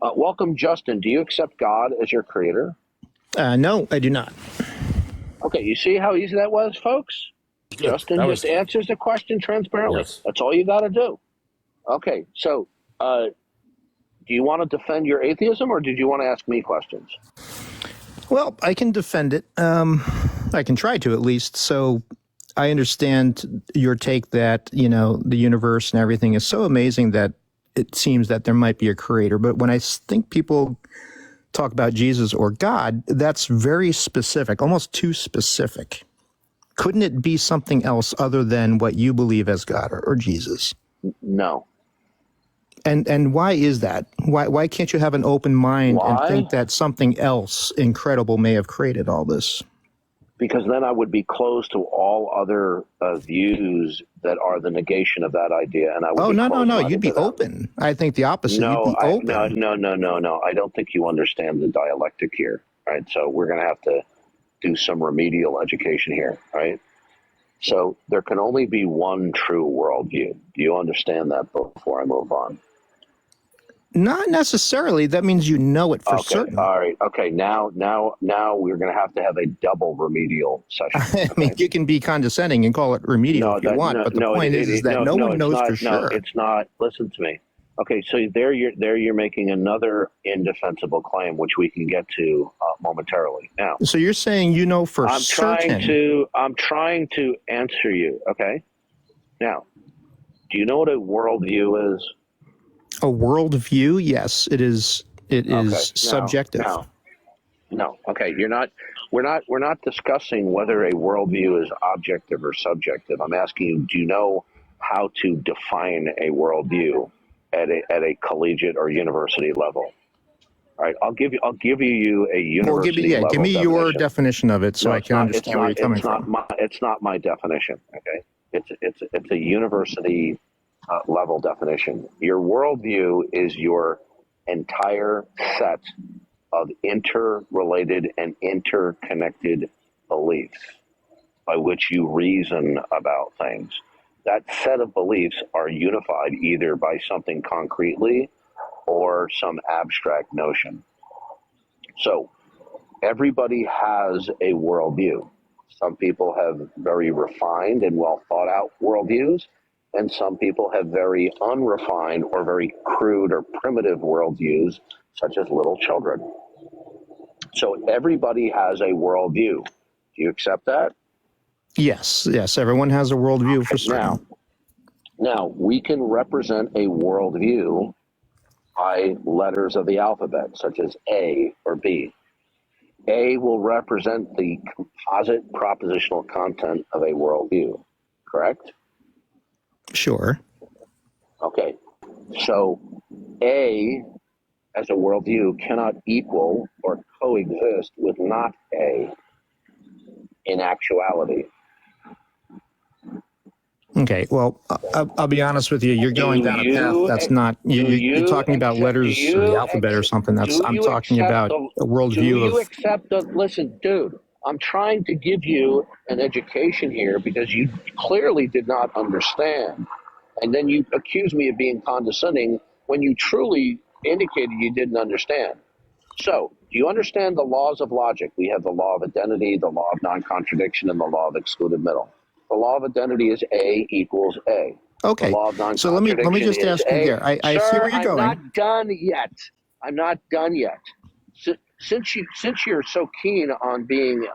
Welcome, Justin. Do you accept God as your creator? No, I do not. Okay, you see how easy that was, folks? Good. Justin just answers the question transparently. Yes. That's all you got to do. Okay, so do you want to defend your atheism, or did you want to ask me questions? Well, I can defend it. I can try to, at least. So I understand your take that, the universe and everything is so amazing that it seems that there might be a creator. But when I think people talk about Jesus or God, that's very specific, almost too specific. Couldn't it be something else other than what you believe as God or Jesus? No. And why is that? Why can't you have an open mind and Why? think that something else incredible may have created all this? Because then I would be closed to all other views that are the negation of that idea, and I would. No! You'd be open. I think the opposite. No, You'd be open. No. I don't think you understand the dialectic here, right? So we're going to have to do some remedial education here, right? So there can only be one true worldview. Do you understand that before I move on? Not necessarily. That means you know it for certain. All right. Okay. Now we're going to have a double remedial session. I mean, you can be condescending and call it remedial if you want, but the point is that no one knows for sure. No, it's not. Listen to me. Okay. So there you're making another indefensible claim, which we can get to momentarily. Now. So you're saying you know for certain. I'm trying to answer you. Okay. Now, do you know what a worldview is? A worldview? Yes, it is. It is subjective. No. Okay, We're not discussing whether a worldview is objective or subjective. I'm asking you, do you know how to define a worldview at a collegiate or university level? All right, I'll give you a university level. Give me definition. Your definition of it, so I can understand where you're coming from. It's not my definition. Okay, it's a university level definition. Your worldview is your entire set of interrelated and interconnected beliefs by which you reason about things. That set of beliefs are unified either by something concretely or some abstract notion. So everybody has a worldview. Some people have very refined and well thought out worldviews, and some people have very unrefined or very crude or primitive worldviews, such as little children. So everybody has a worldview. Do you accept that? Yes. Everyone has a worldview for certain. Now, we can represent a worldview by letters of the alphabet, such as A or B. A will represent the composite propositional content of a worldview, correct? Sure. Okay. So A as a worldview cannot equal or coexist with not A in actuality. Okay, well, I'll be honest with you. You're going down a path that's not. You're talking about letters of the alphabet or something. I'm talking about a worldview of. Listen, dude. I'm trying to give you an education here because you clearly did not understand, and then you accuse me of being condescending when you truly indicated you didn't understand. So, do you understand the laws of logic? We have the law of identity, the law of non-contradiction, and the law of excluded middle. The law of identity is A equals A. Okay. The law of so let me just ask you there. I see where you're going. I'm not done yet. Since you're so keen on being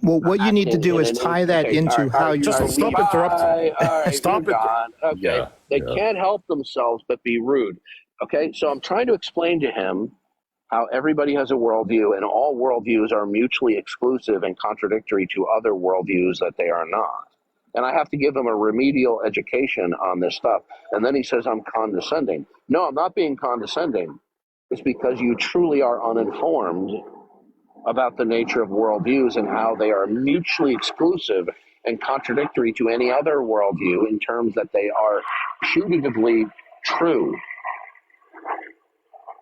well, what you need to do is tie that into how you just stop interrupting. Stop it. Okay. Yeah, they can't help themselves but be rude. Okay, so I'm trying to explain to him how everybody has a worldview, and all worldviews are mutually exclusive and contradictory to other worldviews that they are not. And I have to give him a remedial education on this stuff. And then he says I'm condescending. No, I'm not being condescending. It's because you truly are uninformed about the nature of worldviews and how they are mutually exclusive and contradictory to any other worldview in terms that they are putatively true.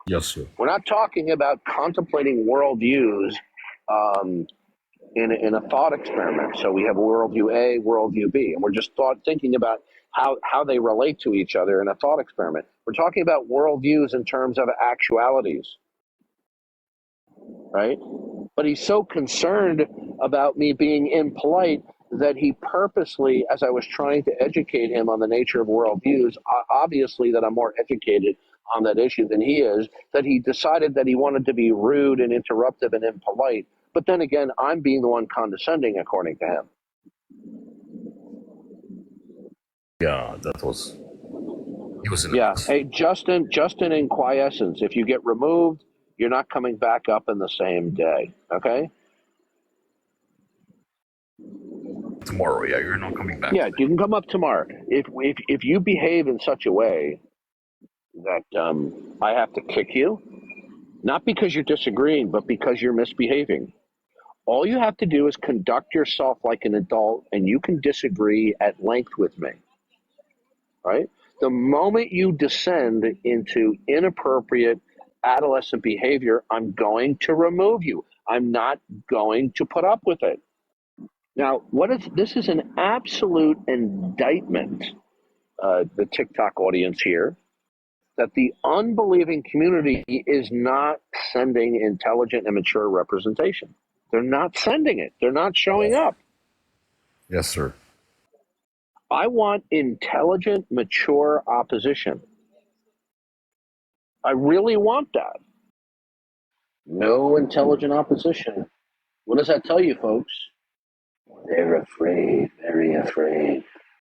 Yes, sir. We're not talking about contemplating worldviews in a thought experiment. So we have worldview A, worldview B, and we're just thinking about how they relate to each other in a thought experiment. We're talking about worldviews in terms of actualities, right? But he's so concerned about me being impolite that he purposely, as I was trying to educate him on the nature of worldviews, obviously that I'm more educated on that issue than he is, that he decided that he wanted to be rude and interruptive and impolite. But then again, I'm being the one condescending, according to him. Yeah, that was. He was in Yeah. Hey, Justin in quiescence. If you get removed, you're not coming back up in the same day. Okay? tomorrow. Yeah, you're not coming back. Yeah, today. you can come up tomorrow. If you behave in such a way that I have to kick you, not because you're disagreeing, but because you're misbehaving. All you have to do is conduct yourself like an adult, and you can disagree at length with me, right? The moment you descend into inappropriate adolescent behavior, I'm going to remove you. I'm not going to put up with it. Now, this is an absolute indictment, the TikTok audience here, that the unbelieving community is not sending intelligent and mature representation. They're not sending it. They're not showing up. Yes, sir. I want intelligent, mature opposition. I really want that. No intelligent opposition. What does that tell you, folks? They're afraid, very afraid.